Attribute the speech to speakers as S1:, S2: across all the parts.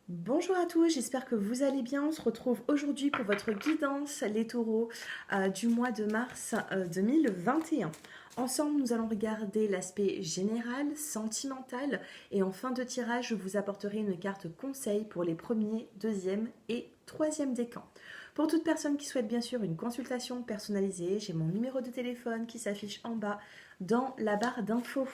S1: Bonjour à tous, j'espère que vous allez bien. On se retrouve aujourd'hui pour votre guidance, les taureaux, du mois de mars 2021. Ensemble, nous allons regarder l'aspect général, sentimental, et en fin de tirage, je vous apporterai une carte conseil pour les premiers, deuxième et troisième décans. Pour toute personne qui souhaite bien sûr une consultation personnalisée, j'ai mon numéro de téléphone qui s'affiche en bas dans la barre d'infos.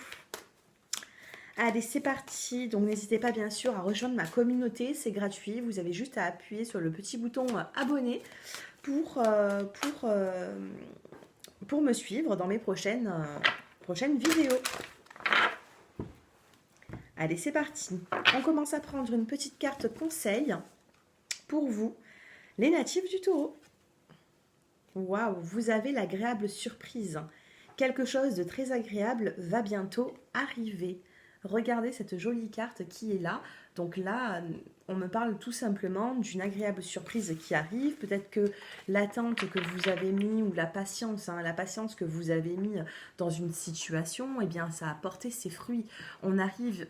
S1: Allez, c'est parti. Donc, n'hésitez pas bien sûr à rejoindre ma communauté. C'est gratuit. Vous avez juste à appuyer sur le petit bouton abonner pour, euh, pour, euh, pour me suivre dans mes prochaines vidéos. Allez, c'est parti. On commence à prendre une petite carte conseil pour vous, les natifs du taureau. Waouh, vous avez l'agréable surprise. Quelque chose de très agréable va bientôt arriver. Regardez cette jolie carte qui est là. Donc là, on me parle tout simplement d'une agréable surprise qui arrive. Peut-être que l'attente que vous avez mis ou la patience que vous avez mis dans une situation, eh bien, ça a porté ses fruits. On arrive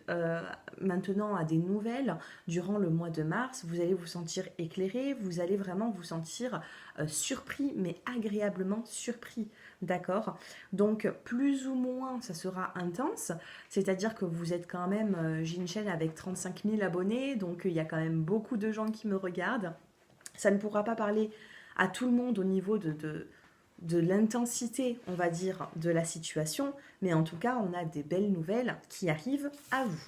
S1: maintenant à des nouvelles durant le mois de mars. Vous allez vous sentir éclairé, vous allez vraiment vous sentir surpris, mais agréablement surpris. D'accord? Donc, plus ou moins, ça sera intense. C'est-à-dire que vous êtes quand même, j'ai une chaîne avec 35 000 abonnés, donc il y a quand même beaucoup de gens qui me regardent. Ça ne pourra pas parler à tout le monde au niveau de l'intensité, on va dire, de la situation, mais en tout cas, on a des belles nouvelles qui arrivent à vous.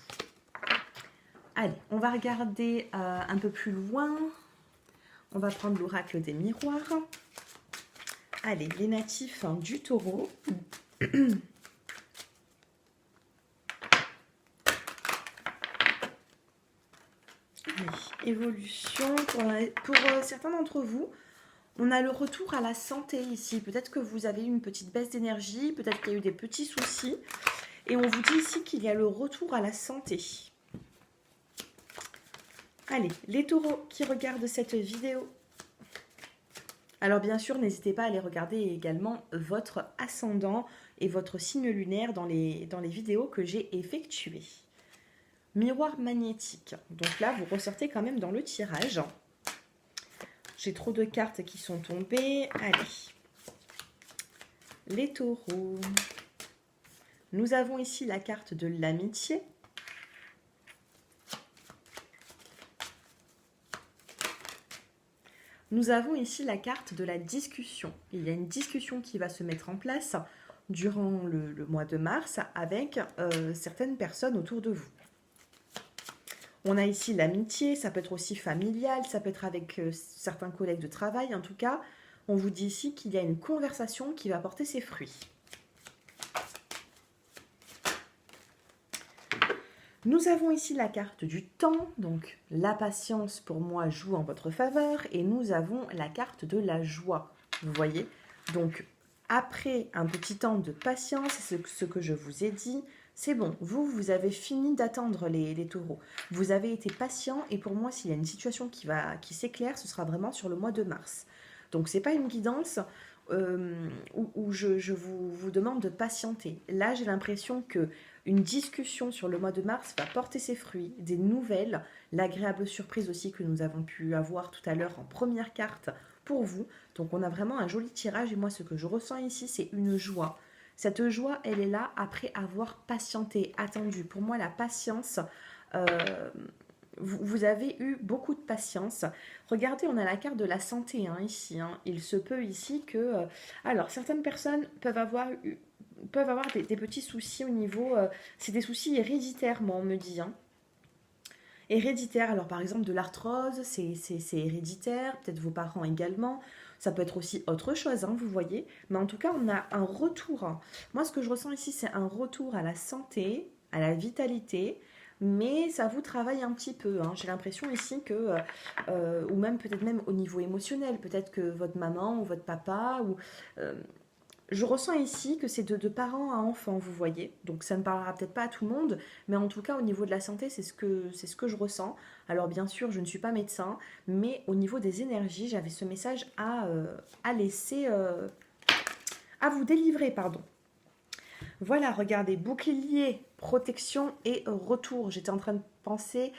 S1: Allez, on va regarder un peu plus loin. On va prendre l'oracle des miroirs. Allez, les natifs du taureau. Évolution. Pour certains d'entre vous, on a le retour à la santé ici. Peut-être que vous avez eu une petite baisse d'énergie, peut-être qu'il y a eu des petits soucis. Et on vous dit ici qu'il y a le retour à la santé. Allez, les taureaux qui regardent cette vidéo. Alors bien sûr, n'hésitez pas à aller regarder également votre ascendant et votre signe lunaire dans les vidéos que j'ai effectuées. Miroir magnétique. Donc là, vous ressortez quand même dans le tirage. J'ai trop de cartes qui sont tombées. Allez. Les taureaux. Nous avons ici la carte de l'amitié. Nous avons ici la carte de la discussion. Il y a une discussion qui va se mettre en place durant le mois de mars avec certaines personnes autour de vous. On a ici l'amitié, ça peut être aussi familial, ça peut être avec certains collègues de travail. En tout cas, on vous dit ici qu'il y a une conversation qui va porter ses fruits. Nous avons ici la carte du temps, donc la patience pour moi joue en votre faveur, et nous avons la carte de la joie, vous voyez. Donc après un petit temps de patience, c'est ce que je vous ai dit, c'est bon, vous avez fini d'attendre les taureaux. Vous avez été patient, et pour moi, s'il y a une situation qui s'éclaire, ce sera vraiment sur le mois de mars. Donc c'est pas une guidance où je vous demande de patienter. Là, j'ai l'impression que une discussion sur le mois de mars va porter ses fruits, des nouvelles, l'agréable surprise aussi que nous avons pu avoir tout à l'heure en première carte pour vous. Donc on a vraiment un joli tirage et moi ce que je ressens ici c'est une joie. Cette joie elle est là après avoir patienté, attendu. Pour moi la patience, euh, vous avez eu beaucoup de patience. Regardez, on a la carte de la santé ici. Il se peut ici que... alors, certaines personnes peuvent avoir des petits soucis au niveau... c'est des soucis héréditaires, moi, on me dit. Héréditaire, alors par exemple de l'arthrose, c'est héréditaire, peut-être vos parents également. Ça peut être aussi autre chose, vous voyez. Mais en tout cas, on a un retour. Moi, ce que je ressens ici, c'est un retour à la santé, à la vitalité, mais ça vous travaille un petit peu. J'ai l'impression ici que, ou même peut-être même au niveau émotionnel, peut-être que votre maman ou votre papa, ou je ressens ici que c'est de parents à enfants, vous voyez. Donc ça ne parlera peut-être pas à tout le monde, mais en tout cas au niveau de la santé, c'est ce que je ressens. Alors bien sûr, je ne suis pas médecin, mais au niveau des énergies, j'avais ce message à laisser, à vous délivrer, pardon. Voilà, regardez, bouclier protection et retour. J'étais en train de penser,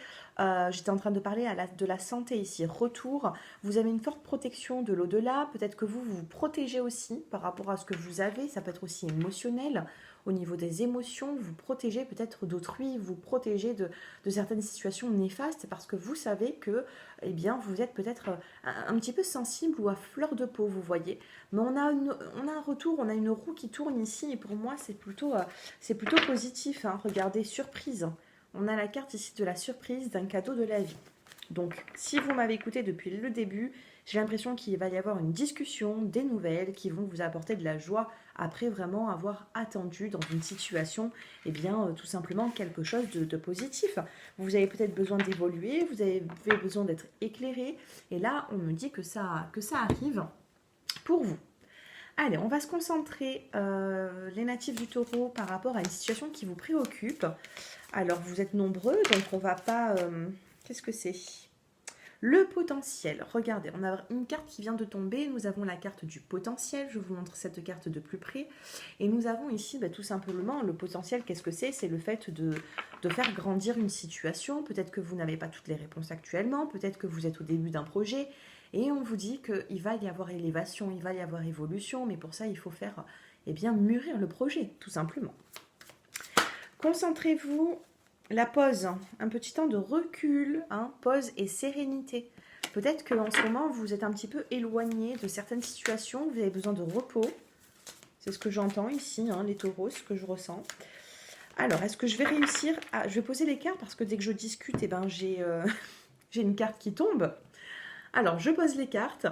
S1: j'étais en train de parler de la santé ici. Retour, vous avez une forte protection de l'au-delà. Peut-être que vous vous protégez aussi par rapport à ce que vous avez. Ça peut être aussi émotionnel. Au niveau des émotions, vous protégez peut-être d'autrui, vous protégez de certaines situations néfastes parce que vous savez que eh bien, vous êtes peut-être un petit peu sensible ou à fleur de peau, vous voyez. Mais on a un retour, on a une roue qui tourne ici et pour moi, c'est plutôt positif. Hein. Regardez, surprise. On a la carte ici de la surprise d'un cadeau de la vie. Donc, si vous m'avez écouté depuis le début, j'ai l'impression qu'il va y avoir une discussion, des nouvelles qui vont vous apporter de la joie après vraiment avoir attendu dans une situation, eh bien, tout simplement quelque chose de positif. Vous avez peut-être besoin d'évoluer, vous avez besoin d'être éclairé, et là, on me dit que ça arrive pour vous. Allez, on va se concentrer, les natifs du taureau, par rapport à une situation qui vous préoccupe. Alors, vous êtes nombreux, donc on va pas... qu'est-ce que c'est ? Le potentiel. Regardez, on a une carte qui vient de tomber. Nous avons la carte du potentiel. Je vous montre cette carte de plus près. Et nous avons ici tout simplement le potentiel. Qu'est-ce que c'est ? C'est le fait de faire grandir une situation. Peut-être que vous n'avez pas toutes les réponses actuellement. Peut-être que vous êtes au début d'un projet. Et on vous dit qu'il va y avoir élévation, il va y avoir évolution. Mais pour ça, il faut faire mûrir le projet, tout simplement. Concentrez-vous. La pause, un petit temps de recul, pause et sérénité. Peut-être qu'en ce moment, vous êtes un petit peu éloigné de certaines situations, vous avez besoin de repos. C'est ce que j'entends ici, les taureaux, ce que je ressens. Alors, est-ce que je vais réussir à... Je vais poser les cartes parce que dès que je discute, j'ai une carte qui tombe. Alors, je pose les cartes.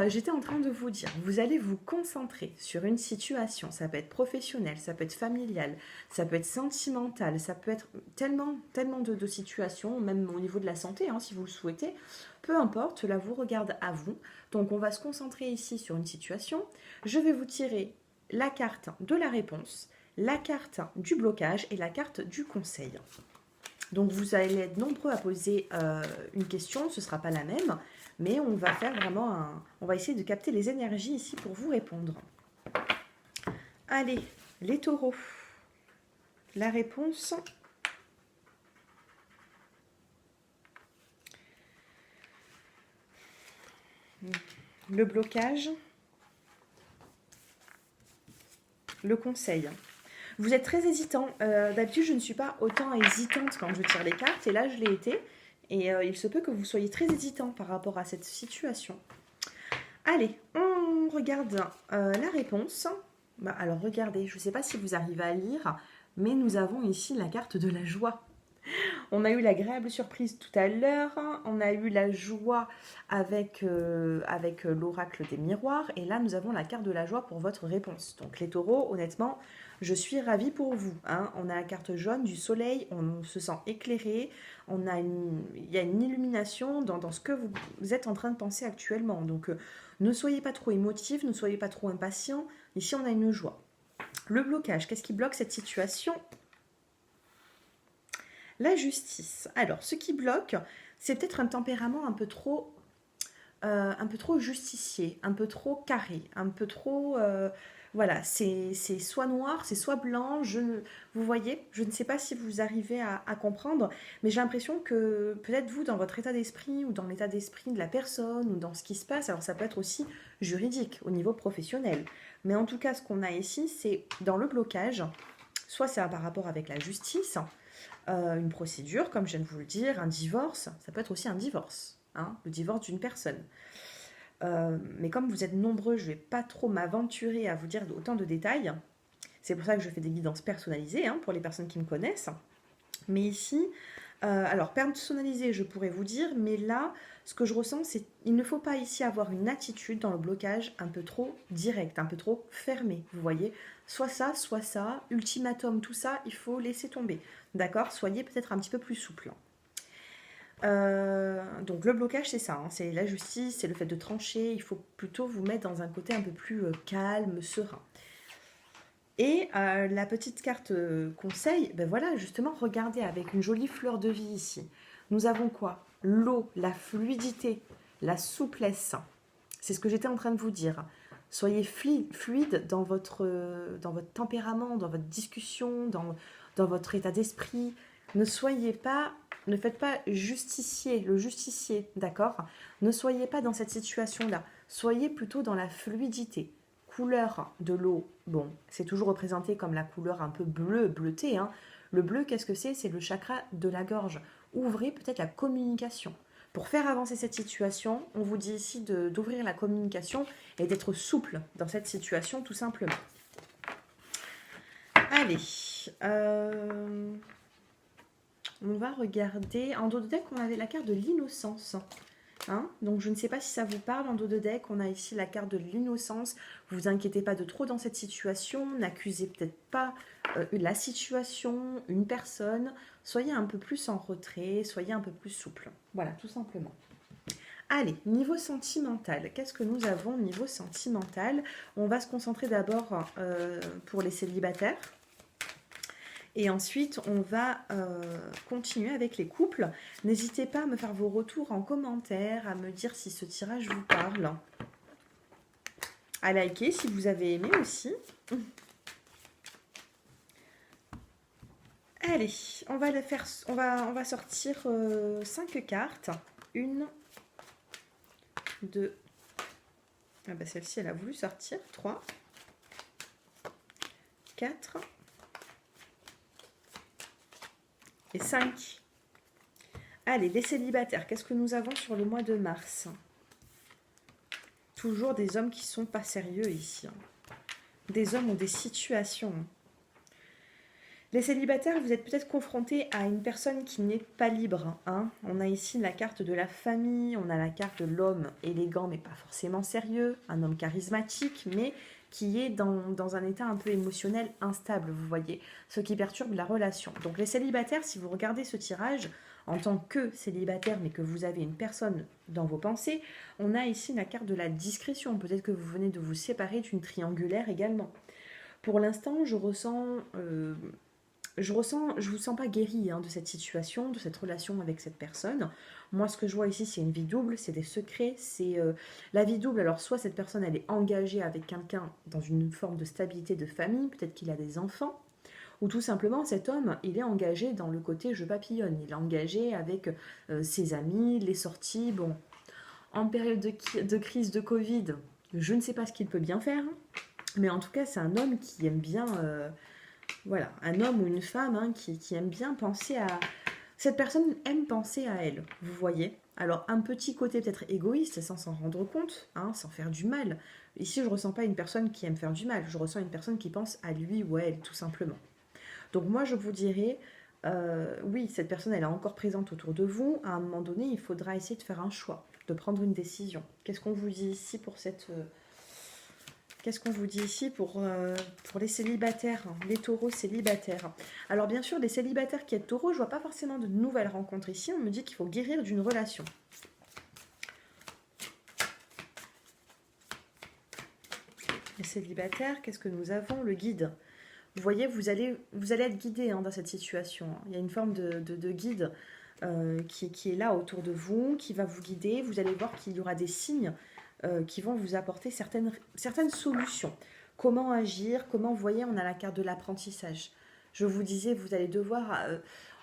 S1: J'étais en train de vous dire, vous allez vous concentrer sur une situation. Ça peut être professionnel, ça peut être familial, ça peut être sentimental, ça peut être tellement de situations, même au niveau de la santé, si vous le souhaitez. Peu importe, cela vous regarde à vous. Donc, on va se concentrer ici sur une situation. Je vais vous tirer la carte de la réponse, la carte du blocage et la carte du conseil. Donc, vous allez être nombreux à poser une question, ce ne sera pas la même. Mais on va faire vraiment on va essayer de capter les énergies ici pour vous répondre. Allez, les taureaux. La réponse. Le blocage. Le conseil. Vous êtes très hésitant. D'habitude, je ne suis pas autant hésitante quand je tire les cartes. Et là, je l'ai été. Et il se peut que vous soyez très hésitant par rapport à cette situation. Allez, on regarde la réponse. Alors regardez, je ne sais pas si vous arrivez à lire, mais nous avons ici la carte de la joie. On a eu l'agréable surprise tout à l'heure, on a eu la joie avec l'oracle des miroirs, et là nous avons la carte de la joie pour votre réponse. Donc les taureaux, honnêtement, je suis ravie pour vous. On a la carte jaune du soleil, on se sent éclairé, il y a une illumination dans ce que vous êtes en train de penser actuellement. Donc ne soyez pas trop émotifs, ne soyez pas trop impatients. Ici on a une joie. Le blocage, qu'est-ce qui bloque cette situation ? La justice. Alors, ce qui bloque, c'est peut-être un tempérament un peu trop justicier, un peu trop carré, un peu trop... voilà, c'est soit noir, c'est soit blanc. Vous voyez, je ne sais pas si vous arrivez à comprendre, mais j'ai l'impression que peut-être vous, dans votre état d'esprit ou dans l'état d'esprit de la personne ou dans ce qui se passe, alors ça peut être aussi juridique au niveau professionnel. Mais en tout cas, ce qu'on a ici, c'est dans le blocage, soit c'est par rapport avec la justice, une procédure, comme je viens de vous le dire, un divorce, ça peut être aussi un divorce, le divorce d'une personne. Mais comme vous êtes nombreux, je ne vais pas trop m'aventurer à vous dire autant de détails. C'est pour ça que je fais des guidances personnalisées pour les personnes qui me connaissent. Mais ici, alors personnalisé, je pourrais vous dire, mais là, ce que je ressens, c'est qu'il ne faut pas ici avoir une attitude dans le blocage un peu trop directe, un peu trop fermée, vous voyez. Soit ça, ultimatum, tout ça, il faut laisser tomber. D'accord ? Soyez peut-être un petit peu plus souple. Donc le blocage, c'est ça, c'est la justice, c'est le fait de trancher. Il faut plutôt vous mettre dans un côté un peu plus calme, serein. Et la petite carte conseil, ben voilà, justement, regardez avec une jolie fleur de vie ici. Nous avons quoi ? L'eau, la fluidité, la souplesse. C'est ce que j'étais en train de vous dire. Soyez fluide dans votre tempérament, dans votre discussion, dans votre état d'esprit. Ne faites pas le justicier, d'accord? Ne soyez pas dans cette situation-là. Soyez plutôt dans la fluidité. Couleur de l'eau, bon, c'est toujours représenté comme la couleur un peu bleutée, hein. Le bleu, qu'est-ce que c'est? C'est le chakra de la gorge. Ouvrez peut-être la communication. Pour faire avancer cette situation, on vous dit ici d'ouvrir la communication et d'être souple dans cette situation, tout simplement. Allez, on va regarder. En dos de deck, on avait la carte de l'innocence. Hein, donc je ne sais pas si ça vous parle. En dos de deck, on a ici la carte de l'innocence. Vous inquiétez pas de trop dans cette situation. N'accusez peut-être pas la situation, une personne. Soyez un peu plus en retrait, soyez un peu plus souple. Voilà, tout simplement. Allez, niveau sentimental, qu'est-ce que nous avons au niveau sentimental? On va se concentrer d'abord pour les célibataires. Et ensuite, on va continuer avec les couples. N'hésitez pas à me faire vos retours en commentaire, à me dire si ce tirage vous parle. À liker si vous avez aimé aussi. Allez, on va sortir 5 cartes. 1, 2. Ah bah celle-ci, elle a voulu sortir. 3, 4. Et 5. Allez, les célibataires, qu'est-ce que nous avons sur le mois de mars? Toujours des hommes qui sont pas sérieux ici. Des hommes ont des situations. Les célibataires, vous êtes peut-être confrontés à une personne qui n'est pas libre. Hein. On a ici la carte de la famille, on a la carte de l'homme élégant mais pas forcément sérieux, un homme charismatique mais qui est dans un état un peu émotionnel instable, vous voyez, ce qui perturbe la relation. Donc les célibataires, si vous regardez ce tirage en tant que célibataire mais que vous avez une personne dans vos pensées, on a ici la carte de la discrétion. Peut-être que vous venez de vous séparer d'une triangulaire également. Pour l'instant, je vous sens pas guérie de cette situation, de cette relation avec cette personne. Moi, ce que je vois ici, c'est une vie double, c'est des secrets, c'est la vie double. Alors, soit cette personne, elle est engagée avec quelqu'un dans une forme de stabilité de famille, peut-être qu'il a des enfants, ou tout simplement, cet homme, il est engagé dans le côté je papillonne, il est engagé avec ses amis, les sorties. Bon, en période de crise de Covid, je ne sais pas ce qu'il peut bien faire, mais en tout cas, c'est un homme qui aime bien... Voilà, un homme ou une femme qui aime bien penser à... Cette personne aime penser à elle, vous voyez. Alors, un petit côté peut-être égoïste, sans s'en rendre compte, sans faire du mal. Ici, je ne ressens pas une personne qui aime faire du mal, je ressens une personne qui pense à lui ou à elle, tout simplement. Donc moi, je vous dirais, oui, cette personne, elle est encore présente autour de vous. À un moment donné, il faudra essayer de faire un choix, de prendre une décision. Qu'est-ce qu'on vous dit ici pour cette... Qu'est-ce qu'on vous dit ici pour les célibataires, les taureaux célibataires? Alors bien sûr, les célibataires qui êtes taureaux, je vois pas forcément de nouvelles rencontres ici. On me dit qu'il faut guérir d'une relation. Les célibataires, qu'est-ce que nous avons? Le guide. Vous voyez, vous allez être guidé dans cette situation. Il y a une forme de guide qui est là autour de vous, qui va vous guider. Vous allez voir qu'il y aura des signes qui vont vous apporter certaines solutions. Comment agir? Comment, vous voyez, on a la carte de l'apprentissage. Je vous disais, vous allez devoir...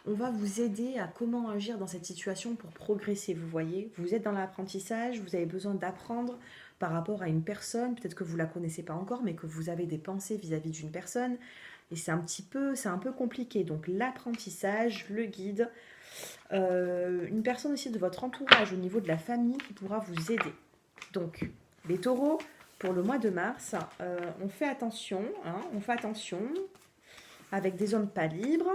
S1: on va vous aider à comment agir dans cette situation pour progresser, vous voyez. Vous êtes dans l'apprentissage, vous avez besoin d'apprendre par rapport à une personne, peut-être que vous ne la connaissez pas encore, mais que vous avez des pensées vis-à-vis d'une personne. Et c'est un peu compliqué. Donc l'apprentissage, le guide, une personne aussi de votre entourage au niveau de la famille qui pourra vous aider. Donc, les taureaux, pour le mois de mars, on fait attention, avec des hommes pas libres,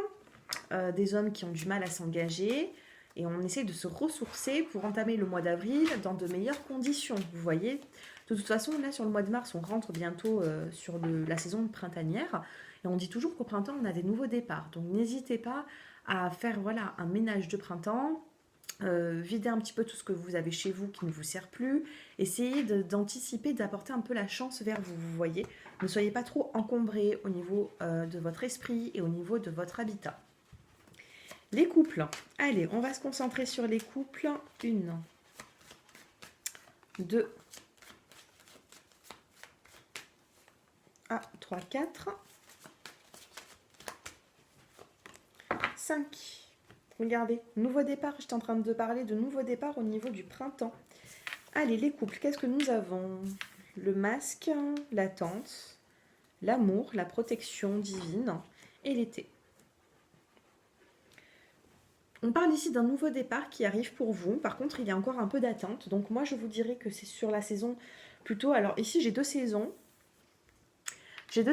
S1: des hommes qui ont du mal à s'engager, et on essaie de se ressourcer pour entamer le mois d'avril dans de meilleures conditions, vous voyez. De toute façon, là, sur le mois de mars, on rentre bientôt sur la saison printanière, et on dit toujours qu'au printemps, on a des nouveaux départs. Donc, n'hésitez pas à faire un ménage de printemps, vider un petit peu tout ce que vous avez chez vous qui ne vous sert plus, essayez d'anticiper, d'apporter un peu la chance vers vous, vous voyez. Ne soyez pas trop encombrés au niveau de votre esprit et au niveau de votre habitat. Les couples, allez, on va se concentrer sur les couples. 1, 2, 3, 4. 5. Regardez, nouveau départ. J'étais en train de parler de nouveau départ au niveau du printemps. Allez, les couples, qu'est-ce que nous avons? Le masque, l'attente, l'amour, la protection divine et l'été. On parle ici d'un nouveau départ qui arrive pour vous. Par contre, il y a encore un peu d'attente. Donc moi, je vous dirais que c'est sur la saison plutôt... Alors ici, j'ai 2 saisons. J'ai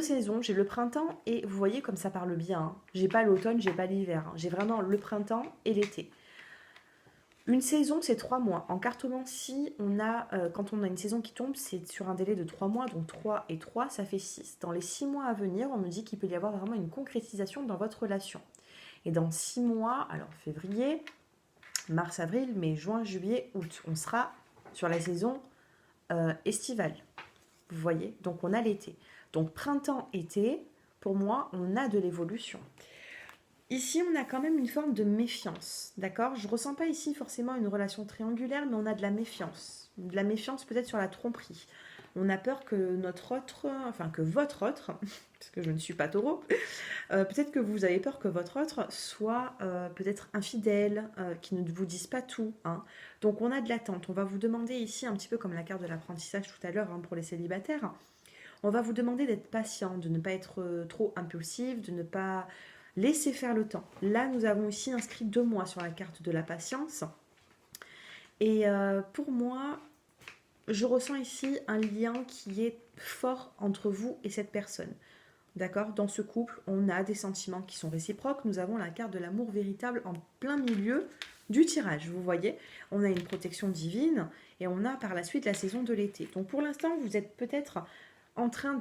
S1: le printemps et vous voyez comme ça parle bien. Hein. J'ai pas l'automne, j'ai pas l'hiver. Hein. J'ai vraiment le printemps et l'été. Une saison, c'est 3 mois. En cartomancie, quand on a une saison qui tombe, c'est sur un délai de 3 mois. Donc 3 et 3, ça fait 6. Dans les 6 mois à venir, on me dit qu'il peut y avoir vraiment une concrétisation dans votre relation. Et dans 6 mois, alors février, mars, avril, mai, juin, juillet, août, on sera sur la saison estivale. Vous voyez? Donc on a l'été. Donc printemps, été, pour moi, on a de l'évolution. Ici, on a quand même une forme de méfiance, d'accord? Je ne ressens pas ici forcément une relation triangulaire, mais on a de la méfiance. De la méfiance peut-être sur la tromperie. On a peur que que votre autre, parce que je ne suis pas taureau, peut-être que vous avez peur que votre autre soit peut-être infidèle, qu'il ne vous dise pas tout. Hein. Donc on a de l'attente. On va vous demander ici, un petit peu comme la carte de l'apprentissage tout à l'heure hein, pour les célibataires, on va vous demander d'être patient, de ne pas être trop impulsif, de ne pas laisser faire le temps. Là, nous avons ici inscrit 2 mois sur la carte de la patience. Et pour moi, je ressens ici un lien qui est fort entre vous et cette personne. D'accord? Dans ce couple, on a des sentiments qui sont réciproques. Nous avons la carte de l'amour véritable en plein milieu du tirage. Vous voyez, on a une protection divine et on a par la suite la saison de l'été. Donc pour l'instant, vous êtes peut-être en train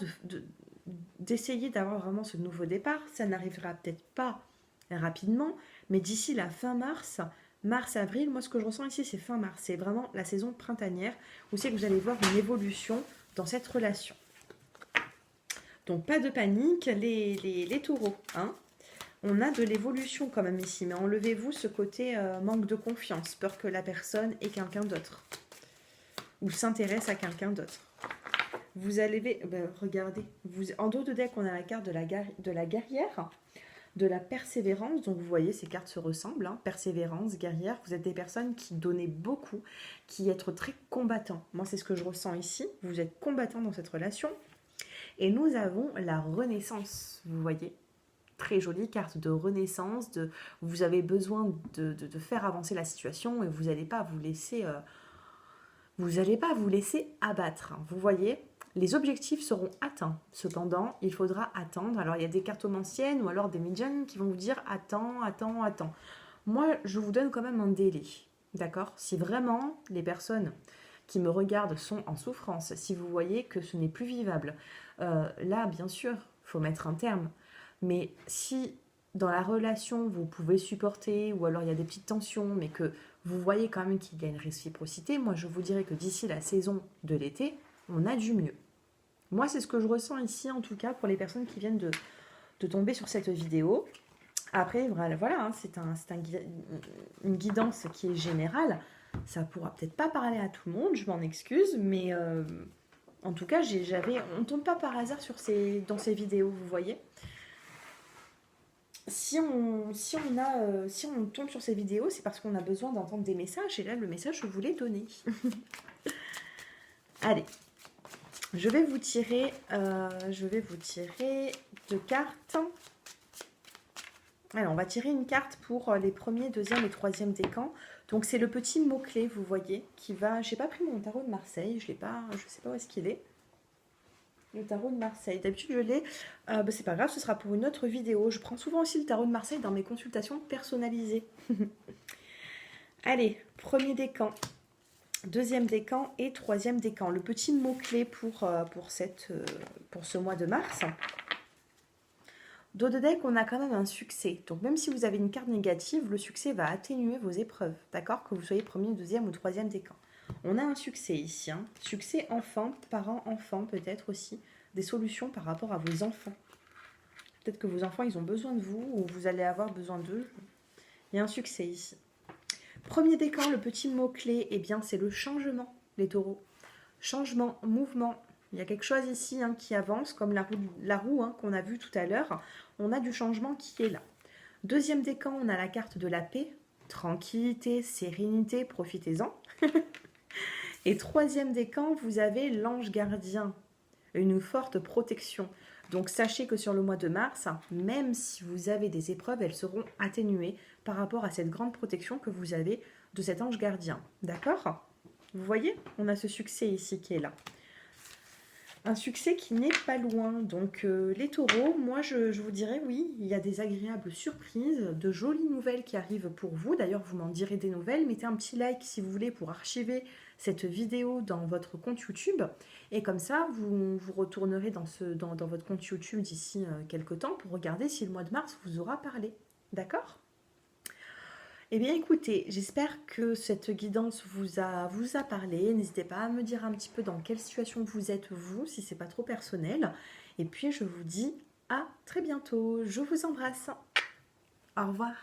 S1: d'essayer d'avoir vraiment ce nouveau départ. Ça n'arrivera peut-être pas rapidement, mais d'ici la fin mars, mars-avril, moi ce que je ressens ici c'est fin mars, c'est vraiment la saison printanière où c'est que vous allez voir une évolution dans cette relation. Donc pas de panique les taureaux, hein. On a de l'évolution quand même ici, mais enlevez-vous ce côté manque de confiance, peur que la personne ait quelqu'un d'autre ou s'intéresse à quelqu'un d'autre. Vous allez, regardez, en dos de deck, on a la carte de la guerrière, de la persévérance. Donc, vous voyez, ces cartes se ressemblent. Hein, persévérance, guerrière. Vous êtes des personnes qui donnaient beaucoup, qui êtes très combattants. Moi, c'est ce que je ressens ici. Vous êtes combattants dans cette relation. Et nous avons la renaissance, vous voyez. Très jolie carte de renaissance. Vous avez besoin de faire avancer la situation et vous n'allez pas vous laisser... abattre. Hein, vous voyez, les objectifs seront atteints. Cependant, il faudra attendre. Alors, il y a des cartomanciennes ou alors des médiums qui vont vous dire attends. Moi, je vous donne quand même un délai. D'accord? Si vraiment les personnes qui me regardent sont en souffrance, si vous voyez que ce n'est plus vivable, là, bien sûr, il faut mettre un terme. Mais si dans la relation, vous pouvez supporter, ou alors il y a des petites tensions, mais que vous voyez quand même qu'il y a une réciprocité, moi je vous dirais que d'ici la saison de l'été, on a du mieux. Moi c'est ce que je ressens ici en tout cas pour les personnes qui viennent de tomber sur cette vidéo. Après voilà, hein, c'est une guidance qui est générale. Ça pourra peut-être pas parler à tout le monde, je m'en excuse, mais en tout cas on ne tombe pas par hasard dans ces vidéos, vous voyez. Si on tombe sur ces vidéos, c'est parce qu'on a besoin d'entendre des messages. Et là, le message, je vous l'ai donné. Allez, je vais vous tirer 2 cartes. Alors, on va tirer une carte pour les premiers, deuxième et troisième décans. Donc, c'est le petit mot-clé, vous voyez, qui va... J'ai pas pris mon tarot de Marseille, je sais pas où est-ce qu'il est. Le tarot de Marseille. D'habitude, je l'ai. C'est pas grave, ce sera pour une autre vidéo. Je prends souvent aussi le tarot de Marseille dans mes consultations personnalisées. Allez, premier décan, deuxième décan et troisième décan. Le petit mot-clé pour ce mois de mars. Dos de deck, on a quand même un succès. Donc, même si vous avez une carte négative, le succès va atténuer vos épreuves. D'accord? Que vous soyez premier, deuxième ou troisième décan. On a un succès ici, hein. Succès enfant, parents-enfants peut-être aussi, des solutions par rapport à vos enfants. Peut-être que vos enfants, ils ont besoin de vous ou vous allez avoir besoin d'eux. Il y a un succès ici. Premier décan, le petit mot-clé, eh bien c'est le changement, les taureaux. Changement, mouvement. Il y a quelque chose ici hein, qui avance, comme la roue hein, qu'on a vue tout à l'heure. On a du changement qui est là. Deuxième décan, on a la carte de la paix, tranquillité, sérénité, profitez-en. Et troisième décan, vous avez l'ange gardien, une forte protection. Donc sachez que sur le mois de mars, même si vous avez des épreuves, elles seront atténuées par rapport à cette grande protection que vous avez de cet ange gardien. D'accord? Vous voyez, on a ce succès ici qui est là. Un succès qui n'est pas loin. Donc les taureaux, moi je vous dirais oui, il y a des agréables surprises, de jolies nouvelles qui arrivent pour vous. D'ailleurs, vous m'en direz des nouvelles. Mettez un petit like si vous voulez pour archiver cette vidéo dans votre compte YouTube. Et comme ça, vous retournerez dans votre compte YouTube d'ici quelques temps pour regarder si le mois de mars vous aura parlé. D'accord ? Eh bien écoutez, j'espère que cette guidance vous a parlé. N'hésitez pas à me dire un petit peu dans quelle situation vous êtes vous, si c'est pas trop personnel. Et puis je vous dis à très bientôt. Je vous embrasse. Au revoir.